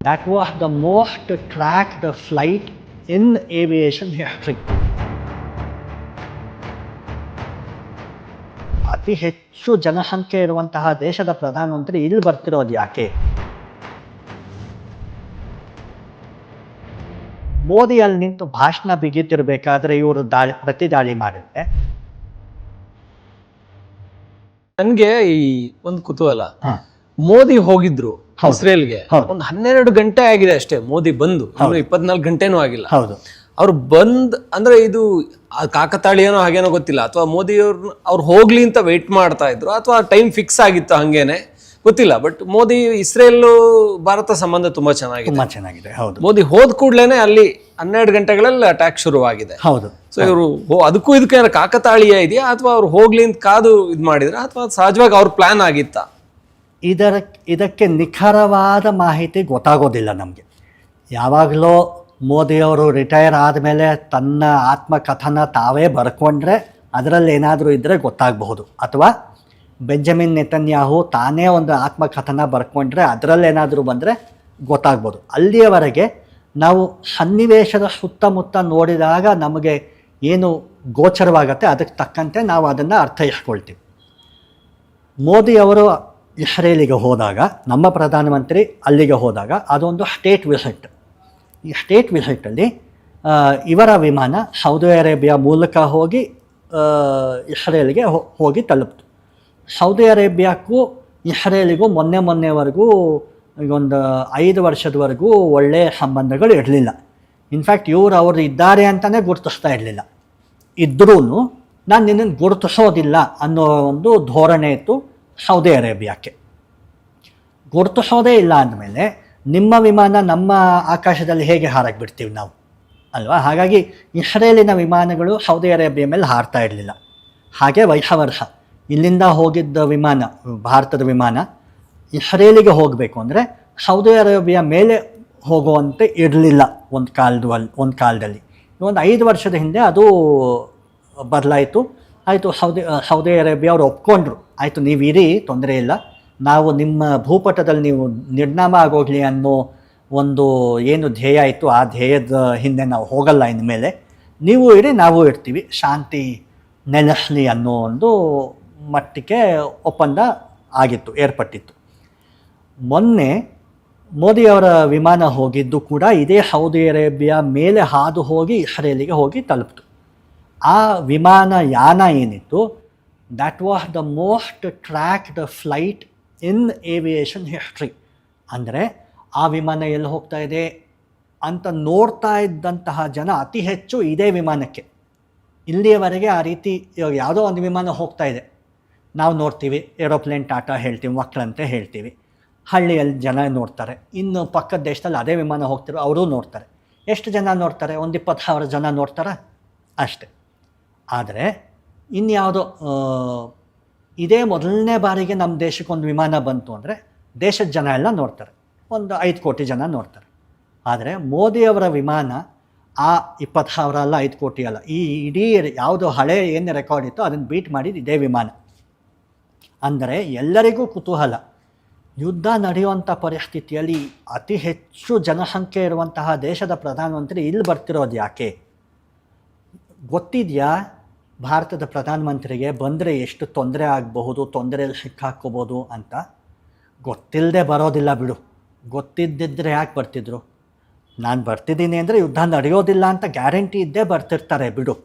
That was the most tracked flight in aviation history. ಅತಿ ಹೆಚ್ಚು ಜನಸಂಖ್ಯೆ ಇರುವಂತಹ ದೇಶದ ಪ್ರಧಾನಮಂತ್ರಿ ಇಲ್ಲಿ ಬರ್ತಿರೋದು ಯಾಕೆ? ಮೋದಿ ಅಲ್ಲಿ ನಿಂತು ಭಾಷಣ ಬಿಗಿತಿರ್ಬೇಕಾದ್ರೆ ಇವರು ಪ್ರತಿ ದಾಳಿ ಮಾಡಿದ್ರೆ ನನ್ಗೆ ಈ ಒಂದು ಕುತೂಹಲ. ಮೋದಿ ಹೋಗಿದ್ರು ಇಸ್ರೇಲ್ಗೆ, ಒಂದು 12 ಗಂಟೆ ಆಗಿದೆ ಅಷ್ಟೇ ಮೋದಿ ಬಂದು, 24 ಗಂಟೆನೂ ಆಗಿಲ್ಲ. ಹೌದು, ಅವ್ರು ಬಂದ್ ಅಂದ್ರೆ ಇದು ಕಾಕತಾಳೀಯನೋ ಹಾಗೇನೋ ಗೊತ್ತಿಲ್ಲ, ಅಥವಾ ಮೋದಿ ಅವ್ರು ಹೋಗ್ಲಿ ಅಂತ ವೆಯ್ಟ್ ಮಾಡ್ತಾ ಇದ್ರು, ಅಥವಾ ಟೈಮ್ ಫಿಕ್ಸ್ ಆಗಿತ್ತು ಹಂಗೇನೆ ಗೊತ್ತಿಲ್ಲ. ಬಟ್ ಮೋದಿ ಇಸ್ರೇಲ್ ಭಾರತ ಸಂಬಂಧ ತುಂಬಾ ಚೆನ್ನಾಗಿದೆ. ಹೌದು, ಮೋದಿ ಹೋದ್ ಕೂಡ್ಲೇನೆ ಅಲ್ಲಿ 12 ಗಂಟೆಗಳಲ್ಲಿ ಅಟ್ಯಾಕ್ ಶುರುವಾಗಿದೆ. ಹೌದು. ಸೊ ಇವರು ಅದಕ್ಕೂ ಇದಕ್ಕೆ ಏನಾರ ಕಾಕತಾಳೀಯ ಇದೆಯಾ, ಅಥವಾ ಅವ್ರು ಹೋಗ್ಲಿ ಅಂತ ಕಾದು ಇದು ಮಾಡಿದ್ರ, ಅಥವಾ ಸಹಜವಾಗಿ ಅವ್ರ ಪ್ಲಾನ್ ಆಗಿತ್ತ? ಇದಕ್ಕೆ ನಿಖರವಾದ ಮಾಹಿತಿ ಗೊತ್ತಾಗೋದಿಲ್ಲ ನಮಗೆ. ಯಾವಾಗಲೂ ಮೋದಿಯವರು ರಿಟೈರ್ ಆದಮೇಲೆ ತನ್ನ ಆತ್ಮಕಥನ ತಾವೇ ಬರ್ಕೊಂಡ್ರೆ ಅದರಲ್ಲಿ ಏನಾದರೂ ಇದ್ದರೆ ಗೊತ್ತಾಗಬಹುದು, ಅಥವಾ ಬೆಂಜಮಿನ್ ನೆತನ್ಯಾಹು ತಾನೇ ಒಂದು ಆತ್ಮಕಥನ ಬರ್ಕೊಂಡ್ರೆ ಅದರಲ್ಲೇನಾದರೂ ಬಂದರೆ ಗೊತ್ತಾಗ್ಬೋದು. ಅಲ್ಲಿಯವರೆಗೆ ನಾವು ಸನ್ನಿವೇಶದ ಸುತ್ತಮುತ್ತ ನೋಡಿದಾಗ ನಮಗೆ ಏನು ಗೋಚರವಾಗತ್ತೆ ಅದಕ್ಕೆ ತಕ್ಕಂತೆ ನಾವು ಅದನ್ನು ಅರ್ಥೈಸ್ಕೊಳ್ತೀವಿ. ಮೋದಿಯವರು ಇಸ್ರೇಲಿಗೆ ಹೋದಾಗ, ನಮ್ಮ ಪ್ರಧಾನಮಂತ್ರಿ ಅಲ್ಲಿಗೆ ಹೋದಾಗ ಅದೊಂದು ಸ್ಟೇಟ್ ವಿಸಿಟ್. ಈ ಸ್ಟೇಟ್ ವಿಸಿಟಲ್ಲಿ ಇವರ ವಿಮಾನ ಸೌದಿ ಅರೇಬಿಯಾ ಮೂಲಕ ಹೋಗಿ ಇಸ್ರೇಲಿಗೆ ಹೋಗಿ ತಲುಪಿತು. ಸೌದಿ ಅರೇಬಿಯಾಕ್ಕೂ ಇಸ್ರೇಲಿಗೂ ಮೊನ್ನೆವರೆಗೂ ಒಂದು 5 ವರ್ಷದವರೆಗೂ ಒಳ್ಳೆಯ ಸಂಬಂಧಗಳು ಇರಲಿಲ್ಲ. ಇನ್ಫ್ಯಾಕ್ಟ್ ಅವ್ರು ಇದ್ದಾರೆ ಅಂತಲೇ ಗುರುತಿಸ್ತಾ ಇರಲಿಲ್ಲ. ಇದ್ರೂ ನಾನು ನಿನ್ನನ್ನು ಗುರುತಿಸೋದಿಲ್ಲ ಅನ್ನೋ ಒಂದು ಧೋರಣೆ ಇತ್ತು ಸೌದಿ ಅರೇಬಿಯಾಕ್ಕೆ. ಗುರುತಿಸೋದೇ ಇಲ್ಲ ಅಂದಮೇಲೆ ನಿಮ್ಮ ವಿಮಾನ ನಮ್ಮ ಆಕಾಶದಲ್ಲಿ ಹೇಗೆ ಹಾರಕ್ಕೆ ಬಿಡ್ತೀವಿ ನಾವು, ಅಲ್ವಾ? ಹಾಗಾಗಿ ಇಸ್ರೇಲಿನ ವಿಮಾನಗಳು ಸೌದಿ ಅರೇಬಿಯಾ ಮೇಲೆ ಹಾರ್ತಾ ಇರಲಿಲ್ಲ. ಹಾಗೆ ವರ್ಷ ಇಲ್ಲಿಂದ ಹೋಗಿದ್ದ ವಿಮಾನ, ಭಾರತದ ವಿಮಾನ ಇಸ್ರೇಲಿಗೆ ಹೋಗಬೇಕು ಅಂದರೆ ಸೌದಿ ಅರೇಬಿಯಾ ಮೇಲೆ ಹೋಗುವಂತೆ ಇರಲಿಲ್ಲ ಒಂದು ಕಾಲದಲ್ಲಿ. ಒಂದು 5 ವರ್ಷದ ಹಿಂದೆ ಅದು ಬದಲಾಯಿತು. ಆಯಿತು, ಸೌದಿ ಅರೇಬಿಯಾ ಅವರು ಒಪ್ಕೊಂಡ್ರು, ಆಯಿತು ನೀವು ಇರಿ, ತೊಂದರೆ ಇಲ್ಲ, ನಾವು ನಿಮ್ಮ ಭೂಪಟದಲ್ಲಿ ನೀವು ನಿರ್ನಾಮ ಆಗೋಗಲಿ ಅನ್ನೋ ಒಂದು ಏನು ಧ್ಯೇಯ ಇತ್ತು, ಆ ಧ್ಯೇಯದ ಹಿಂದೆ ನಾವು ಹೋಗಲ್ಲ ಇನ್ಮೇಲೆ, ನೀವು ಇರಿ ನಾವು ಇರ್ತೀವಿ, ಶಾಂತಿ ನೆಲೆಸಲಿ ಅನ್ನೋ ಒಂದು ಮಟ್ಟಿಗೆ ಒಪ್ಪಂದ ಆಗಿತ್ತು, ಏರ್ಪಟ್ಟಿತ್ತು. ಮೊನ್ನೆ ಮೋದಿಯವರ ವಿಮಾನ ಹೋಗಿದ್ದು ಕೂಡ ಇದೇ ಸೌದಿ ಅರೇಬಿಯಾ ಮೇಲೆ ಹಾದು ಹೋಗಿ ಇಸ್ರೇಲಿಗೆ ಹೋಗಿ ತಲುಪಿತು. ಆ ವಿಮಾನ ಯಾನ ಏನಿತ್ತು, that was the most tracked flight in aviation history. ಅಂದರೆ ಆ ವಿಮಾನ ಎಲ್ಲಿ ಹೋಗ್ತಾ ಇದೆ ಅಂತ ನೋಡ್ತಾ ಇದ್ದಂತಹ ಜನ ಅತಿ ಹೆಚ್ಚು ಇದೇ ವಿಮಾನಕ್ಕೆ. ಇಲ್ಲಿಯವರೆಗೆ ಆ ರೀತಿ ಇವಾಗ ಯಾವುದೋ ಒಂದು ವಿಮಾನ ಹೋಗ್ತಾ ಇದೆ, ನಾವು ನೋಡ್ತೀವಿ, ಏರೋಪ್ಲೇನ್ ಟಾಟಾ ಹೇಳ್ತೀವಿ, ಮಕ್ಕಳಂತೆ ಹೇಳ್ತೀವಿ, ಹಳ್ಳಿಯಲ್ಲಿ ಜನ ನೋಡ್ತಾರೆ. ಇನ್ನು ಪಕ್ಕದ ದೇಶದಲ್ಲಿ ಅದೇ ವಿಮಾನ ಹೋಗ್ತಿರೋ ಅವರು ನೋಡ್ತಾರೆ. ಎಷ್ಟು ಜನ ನೋಡ್ತಾರೆ? ಒಂದು 20,000 ಜನ ನೋಡ್ತಾರೆ ಅಷ್ಟೆ. ಆದರೆ ಇನ್ಯಾವುದೋ ಇದೇ ಮೊದಲನೇ ಬಾರಿಗೆ ನಮ್ಮ ದೇಶಕ್ಕೊಂದು ವಿಮಾನ ಬಂತು ಅಂದರೆ ದೇಶದ ಜನ ಎಲ್ಲ ನೋಡ್ತಾರೆ, ಒಂದು 5 ಕೋಟಿ ಜನ ನೋಡ್ತಾರೆ. ಆದರೆ ಮೋದಿಯವರ ವಿಮಾನ ಆ 20,000 ಅಲ್ಲ, 5 ಕೋಟಿ ಅಲ್ಲ, ಈ ಇಡೀ ಯಾವುದು ಹಳೆ ಏನು ರೆಕಾರ್ಡ್ ಇತ್ತು ಅದನ್ನು ಬೀಟ್ ಮಾಡಿದ್ದು ಇದೇ ವಿಮಾನ. ಅಂದರೆ ಎಲ್ಲರಿಗೂ ಕುತೂಹಲ, ಯುದ್ಧ ನಡೆಯುವಂಥ ಪರಿಸ್ಥಿತಿಯಲ್ಲಿ ಅತಿ ಹೆಚ್ಚು ಜನಸಂಖ್ಯೆ ಇರುವಂತಹ ದೇಶದ ಪ್ರಧಾನಮಂತ್ರಿ ಇಲ್ಲಿ ಬರ್ತಿರೋದು ಯಾಕೆ? ಗೊತ್ತಿದೆಯಾ ಭಾರತದ ಪ್ರಧಾನಮಂತ್ರಿಗೆ ಬಂದರೆ ಎಷ್ಟು ತೊಂದರೆ ಆಗಬಹುದು, ತೊಂದರೆಯಲ್ಲಿ ಸಿಕ್ಕಾಕ್ಕೋಬೋದು ಅಂತ? ಗೊತ್ತಿಲ್ಲದೆ ಬರೋದಿಲ್ಲ ಬಿಡು. ಗೊತ್ತಿದ್ದಿದ್ರೆ ಯಾಕೆ ಬರ್ತಿದ್ರು? ನಾನು ಬರ್ತಿದ್ದೀನಿ ಅಂದರೆ ಯುದ್ಧ ನಡೆಯೋದಿಲ್ಲ ಅಂತ ಗ್ಯಾರಂಟಿ ಇದ್ದೇ ಬರ್ತಿರ್ತಾರೆ ಬಿಡು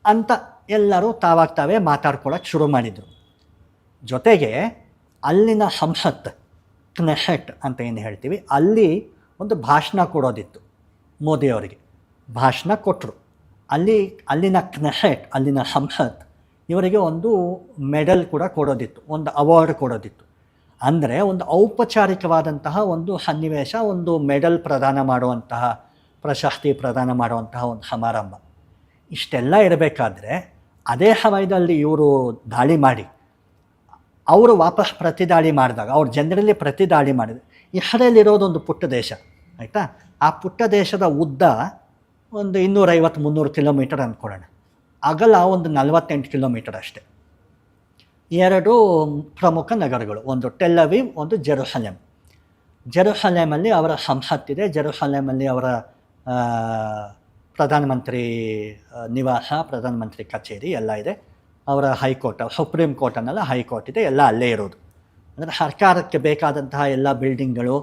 ಅಂತ ಎಲ್ಲರೂ ತಾವೇ ಮಾತಾಡ್ಕೊಳ್ಳೋಕ್ಕೆ ಶುರು ಮಾಡಿದರು. ಜೊತೆಗೆ ಅಲ್ಲಿನ ಸಂಸತ್, ಕ್ನೆಸೆಟ್ ಅಂತ ಏನು ಹೇಳ್ತೀವಿ, ಅಲ್ಲಿ ಒಂದು ಭಾಷಣ ಕೊಡೋದಿತ್ತು. ಮೋದಿಯವರಿಗೆ ಭಾಷಣ ಕೊಟ್ಟರು. ಅಲ್ಲಿನ ಕ್ನೆಸೆಟ್, ಅಲ್ಲಿನ ಸಂಸತ್ ಇವರಿಗೆ ಒಂದು ಮೆಡಲ್ ಕೂಡ ಕೊಡೋದಿತ್ತು, ಒಂದು ಅವಾರ್ಡ್ ಕೊಡೋದಿತ್ತು. ಅಂದರೆ ಒಂದು ಔಪಚಾರಿಕವಾದಂತಹ ಒಂದು ಸನ್ನಿವೇಶ, ಒಂದು ಮೆಡಲ್ ಪ್ರದಾನ ಮಾಡುವಂತಹ, ಪ್ರಶಸ್ತಿ ಪ್ರದಾನ ಮಾಡುವಂತಹ ಒಂದು ಸಮಾರಂಭ. ಇಷ್ಟೆಲ್ಲ ಇರಬೇಕಾದ್ರೆ ಅದೇ ಸಮಯದಲ್ಲಿ ಇವರು ದಾಳಿ ಮಾಡಿ ಅವರು ವಾಪಸ್ ಪ್ರತಿದಾಳಿ ಮಾಡಿದಾಗ, ಅವ್ರು ಜನರಲ್ಲಿ ಪ್ರತಿದಾಳಿ ಮಾಡಿದ್ರು. ಇಸ್ರೇಲಿರೋದೊಂದು ಪುಟ್ಟ ದೇಶ, ಆಯಿತಾ? ಆ ಪುಟ್ಟ ದೇಶದ ಉದ್ದ ಒಂದು 250-300 ಕಿಲೋಮೀಟರ್ ಅಂದ್ಕೊಳ್ಳೋಣ, ಅಗಲ ಒಂದು 48 ಕಿಲೋಮೀಟರ್ ಅಷ್ಟೆ. 2 ಪ್ರಮುಖ ನಗರಗಳು, ಒಂದು ಟೆಲ್ ಅವೀವ್, ಒಂದು ಜೆರುಸಲೆಮ್. ಜೆರುಸಲೇಮಲ್ಲಿ ಅವರ ಸಂಸತ್ತಿದೆ, ಜೆರುಸಲೇಮಲ್ಲಿ ಅವರ ಪ್ರಧಾನಮಂತ್ರಿ ನಿವಾಸ, ಪ್ರಧಾನಮಂತ್ರಿ ಕಚೇರಿ ಎಲ್ಲ ಇದೆ. ಅವರ ಹೈಕೋರ್ಟ್, ಸುಪ್ರೀಂ ಕೋರ್ಟ್ ಅನ್ನಲ್ಲ, ಹೈಕೋರ್ಟ್ ಇದೆ, ಎಲ್ಲ ಅಲ್ಲೇ ಇರೋದು. ಅಂದರೆ ಸರ್ಕಾರಕ್ಕೆ ಬೇಕಾದಂತಹ ಎಲ್ಲ ಬಿಲ್ಡಿಂಗ್ಗಳು,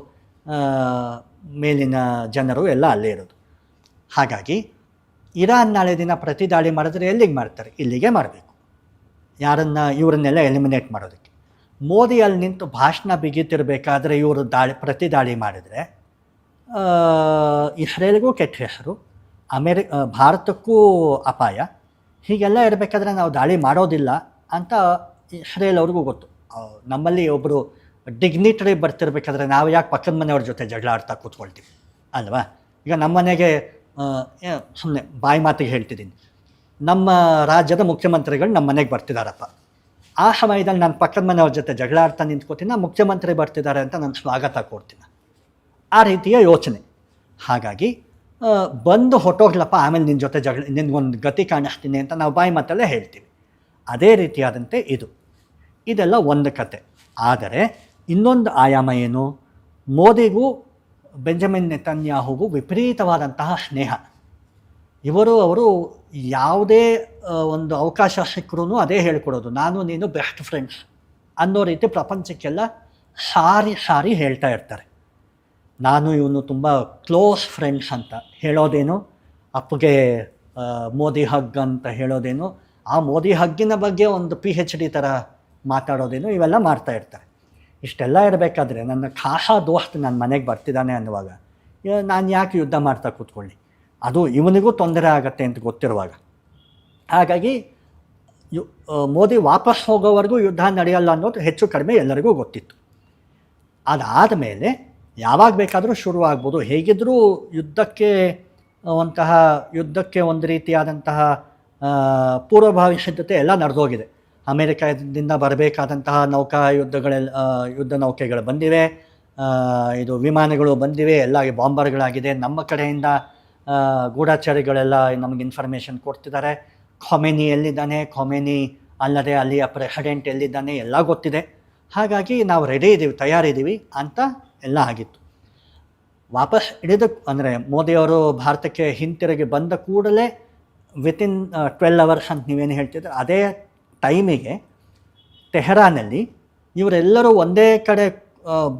ಮೇಲಿನ ಜನರು ಎಲ್ಲ ಅಲ್ಲೇ ಇರೋದು. ಹಾಗಾಗಿ ಇರಾನ್ ನಾಳೆ ದಿನ ಪ್ರತಿ ದಾಳಿ ಮಾಡಿದ್ರೆ ಎಲ್ಲಿಗೆ ಮಾಡ್ತಾರೆ? ಇಲ್ಲಿಗೆ ಮಾಡಬೇಕು. ಇವರನ್ನೆಲ್ಲ ಎಲಿಮಿನೇಟ್ ಮಾಡೋದಕ್ಕೆ. ಮೋದಿ ಅಲ್ಲಿ ನಿಂತು ಭಾಷಣ ಬಿಗಿತಿರ್ಬೇಕಾದ್ರೆ ಇವರು ಪ್ರತಿ ದಾಳಿ ಮಾಡಿದರೆ ಇಸ್ರೇಲ್ಗೂ ಕೆಟ್ಟ ಹೆಸರು, ಭಾರತಕ್ಕೂ ಅಪಾಯ. ಹೀಗೆಲ್ಲ ಇರಬೇಕಾದ್ರೆ ನಾವು ದಾಳಿ ಮಾಡೋದಿಲ್ಲ ಅಂತ ಇಸ್ರೇಲ್ ಅವ್ರಿಗೂ ಗೊತ್ತು. ನಮ್ಮಲ್ಲಿ ಒಬ್ಬರು ಡಿಗ್ನಿಟರಿ ಬರ್ತಿರ್ಬೇಕಾದ್ರೆ ನಾವು ಯಾಕೆ ಪಕ್ಕದ ಮನೆಯವ್ರ ಜೊತೆ ಜಗಳ ಆಡ್ತಾ ಕೂತ್ಕೊಳ್ತೀವಿ ಅಲ್ವಾ? ಈಗ ನಮ್ಮ ಮನೆಗೆ ಸುಮ್ಮನೆ ಬಾಯಿ ಮಾತಿಗೆ ಹೇಳ್ತಿದ್ದೀನಿ, ನಮ್ಮ ರಾಜ್ಯದ ಮುಖ್ಯಮಂತ್ರಿಗಳು ನಮ್ಮ ಮನೆಗೆ ಬರ್ತಿದ್ದಾರಪ್ಪ, ಆ ಸಮಯದಲ್ಲಿ ನಾನು ಪಕ್ಕದ ಮನೆಯವ್ರ ಜೊತೆ ಜಗಳ ಆಡ್ತಾ ನಿಂತ್ಕೋತೀನಿ, ಮುಖ್ಯಮಂತ್ರಿ ಬರ್ತಿದ್ದಾರೆ ಅಂತ ನಾನು ಸ್ವಾಗತ ಕೊಡ್ತೀನಿ. ಆ ರೀತಿಯ ಯೋಚನೆ. ಹಾಗಾಗಿ ಬಂದು ಹೊಟ್ಟೋಗ್ಲಪ್ಪ, ಆಮೇಲೆ ನಿನ್ನ ಜೊತೆ ನಿನ್ಗೊಂದು ಗತಿ ಕಾಣಿಸ್ತೀನಿ ಅಂತ ನಾವು ಬಾಯಿ ಮಾತಲ್ಲೇ ಹೇಳ್ತೀವಿ. ಅದೇ ರೀತಿಯಾದಂತೆ ಇದೆಲ್ಲ ಒಂದು ಕತೆ. ಆದರೆ ಇನ್ನೊಂದು ಆಯಾಮ ಏನು? ಮೋದಿಗೂ ಬೆಂಜಮಿನ್ ನೆತನ್ಯಾಹುಗೂ ವಿಪರೀತವಾದಂತಹ ಸ್ನೇಹ. ಅವರು ಯಾವುದೇ ಒಂದು ಅವಕಾಶ ಸಿಕ್ಕರೂ ಅದೇ ಹೇಳ್ಕೊಡೋದು, ನಾನು ನೀನು ಬೆಸ್ಟ್ ಫ್ರೆಂಡ್ಸ್ ಅನ್ನೋ ರೀತಿ ಪ್ರಪಂಚಕ್ಕೆಲ್ಲ ಸಾರಿ ಹೇಳ್ತಾ ಇರ್ತಾರೆ. ನಾನು ಇವನು ತುಂಬ ಕ್ಲೋಸ್ ಫ್ರೆಂಡ್ಸ್ ಅಂತ ಹೇಳೋದೇನು, ಅಪ್ಪಗೆ ಮೋದಿ ಹಗ್ ಅಂತ ಹೇಳೋದೇನು, ಆ ಮೋದಿ ಹಗ್ಗಿನ ಬಗ್ಗೆ ಒಂದು PhD ಥರ ಮಾತಾಡೋದೇನು, ಇವೆಲ್ಲ ಮಾಡ್ತಾ ಇರ್ತಾರೆ. ಇಷ್ಟೆಲ್ಲ ಇರಬೇಕಾದ್ರೆ ನನ್ನ ಖಾಸಾ ದೋಸ್ತ್ ನನ್ನ ಮನೆಗೆ ಬರ್ತಿದ್ದಾನೆ ಅನ್ನುವಾಗ ನಾನು ಯಾಕೆ ಯುದ್ಧ ಮಾಡ್ತಾ ಕೂತ್ಕೊಳ್ಳಿ? ಅದು ಇವನಿಗೂ ತೊಂದರೆ ಆಗತ್ತೆ ಅಂತ ಗೊತ್ತಿರುವಾಗ. ಹಾಗಾಗಿ ಮೋದಿ ವಾಪಸ್ ಹೋಗೋವರೆಗೂ ಯುದ್ಧ ನಡೆಯಲ್ಲ ಅನ್ನೋದು ಹೆಚ್ಚು ಕಡಿಮೆ ಎಲ್ಲರಿಗೂ ಗೊತ್ತಿತ್ತು. ಅದಾದ ಮೇಲೆ ಯಾವಾಗ ಬೇಕಾದರೂ ಶುರು ಆಗ್ಬೋದು. ಹೇಗಿದ್ದರೂ ಯುದ್ಧಕ್ಕೆ ಒಂದು ರೀತಿಯಾದಂತಹ ಪೂರ್ವಭಾವಿ ಸಿದ್ಧತೆ ಎಲ್ಲ ನಡೆದೋಗಿದೆ. ಅಮೇರಿಕಾದಿಂದ ಬರಬೇಕಾದಂತಹ ಯುದ್ಧ ನೌಕೆಗಳು ಬಂದಿವೆ, ಇದು ವಿಮಾನಗಳು ಬಂದಿವೆ, ಎಲ್ಲ ಬಾಂಬರ್ಗಳಾಗಿದೆ. ನಮ್ಮ ಕಡೆಯಿಂದ ಗೂಢಚಾರಿಗಳೆಲ್ಲ ನಮಗೆ ಇನ್ಫಾರ್ಮೇಷನ್ ಕೊಡ್ತಿದ್ದಾರೆ. ಖೊಮೇನಿ ಎಲ್ಲಿದ್ದಾನೆ, ಖೊಮೇನಿ ಅಲ್ಲದೆ ಅಲ್ಲಿಯ ಪ್ರೆಸಿಡೆಂಟ್ ಎಲ್ಲಿದ್ದಾನೆ ಎಲ್ಲ ಗೊತ್ತಿದೆ. ಹಾಗಾಗಿ ನಾವು ರೆಡಿ ಇದ್ದೀವಿ, ತಯಾರಿದ್ದೀವಿ ಅಂತ ಎಲ್ಲ ಆಗಿತ್ತು. ವಾಪಸ್ ಅಂದರೆ ಮೋದಿಯವರು ಭಾರತಕ್ಕೆ ಹಿಂತಿರುಗಿ ಬಂದ ಕೂಡಲೇ ವಿತಿನ್ 12 hours ಅಂತ ನೀವೇನು ಹೇಳ್ತಿದ್ರೆ, ಅದೇ ಟೈಮಿಗೆ ತೆಹರಾನಲ್ಲಿ ಇವರೆಲ್ಲರೂ ಒಂದೇ ಕಡೆ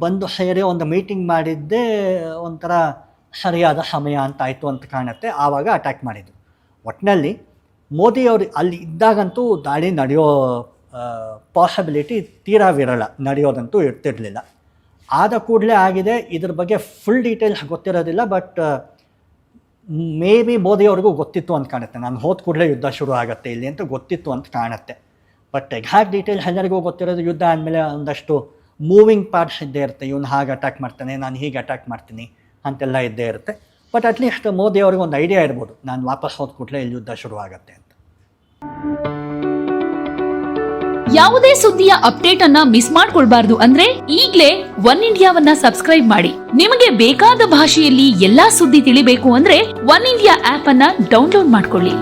ಬಂದು ಸೇರಿ ಒಂದು ಮೀಟಿಂಗ್ ಮಾಡಿದ್ದೇ ಒಂಥರ ಸರಿಯಾದ ಸಮಯ ಅಂತ ಆಯಿತು ಅಂತ ಕಾಣುತ್ತೆ. ಆವಾಗ ಅಟ್ಯಾಕ್ ಮಾಡಿದರು. ಒಟ್ಟಿನಲ್ಲಿ ಮೋದಿಯವರು ಅಲ್ಲಿ ಇದ್ದಾಗಂತೂ ದಾಳಿ ನಡೆಯೋ ಪಾಸಿಬಿಲಿಟಿ ತೀರಾ ವಿರಳ, ನಡೆಯೋದಂತೂ ಇರ್ತಿರಲಿಲ್ಲ. ಆದ ಕೂಡಲೇ ಆಗಿದೆ. ಇದ್ರ ಬಗ್ಗೆ ಫುಲ್ ಡೀಟೇಲ್ಸ್ ಗೊತ್ತಿರೋದಿಲ್ಲ, ಬಟ್ ಮೇ ಬಿ ಮೋದಿಯವ್ರಿಗೂ ಗೊತ್ತಿತ್ತು ಅಂತ ಕಾಣುತ್ತೆ. ನಾನು ಹೋದ ಕೂಡಲೇ ಯುದ್ಧ ಶುರು ಆಗುತ್ತೆ ಇಲ್ಲಿ ಅಂತ ಗೊತ್ತಿತ್ತು ಅಂತ ಕಾಣುತ್ತೆ. ಬಟ್ ಎಕ್ಸಾಕ್ಟ್ ಡೀಟೇಲ್ಸ್ ಎಲ್ಲರಿಗೂ ಗೊತ್ತಿರೋದು ಯುದ್ಧ ಆದಮೇಲೆ ಒಂದಷ್ಟು ಮೂವಿಂಗ್ ಪಾರ್ಟ್ಸ್ ಇದ್ದೇ ಇರುತ್ತೆ. ಇವನು ಹಾಗೆ ಅಟ್ಯಾಕ್ ಮಾಡ್ತಾನೆ, ನಾನು ಹೀಗೆ ಅಟ್ಯಾಕ್ ಮಾಡ್ತೀನಿ ಅಂತೆಲ್ಲ ಇದ್ದೇ ಇರುತ್ತೆ. ಬಟ್ ಅಟ್ಲೀಸ್ಟ್ ಮೋದಿಯವ್ರಿಗೆ ಒಂದು ಐಡಿಯಾ ಇರ್ಬೋದು, ನಾನು ವಾಪಸ್ ಹೋದ ಕೂಡಲೇ ಇಲ್ಲಿ ಯುದ್ಧ ಶುರು ಆಗುತ್ತೆ ಅಂತ. ಯಾವುದೇ ಸುದ್ದಿಯ ಅಪ್ಡೇಟ್ ಅನ್ನ ಮಿಸ್ ಮಾಡ್ಕೊಳ್ಬಾರ್ದು ಅಂದ್ರೆ ಈಗ್ಲೇ ಒನ್ ಇಂಡಿಯಾವನ್ನ ಸಬ್ಸ್ಕ್ರೈಬ್ ಮಾಡಿ. ನಿಮಗೆ ಬೇಕಾದ ಭಾಷೆಯಲ್ಲಿ ಎಲ್ಲಾ ಸುದ್ದಿ ತಿಳಿಬೇಕು ಅಂದ್ರೆ ಒನ್ ಇಂಡಿಯಾ ಆಪ್ ಅನ್ನ ಡೌನ್ಲೋಡ್ ಮಾಡ್ಕೊಳ್ಳಿ.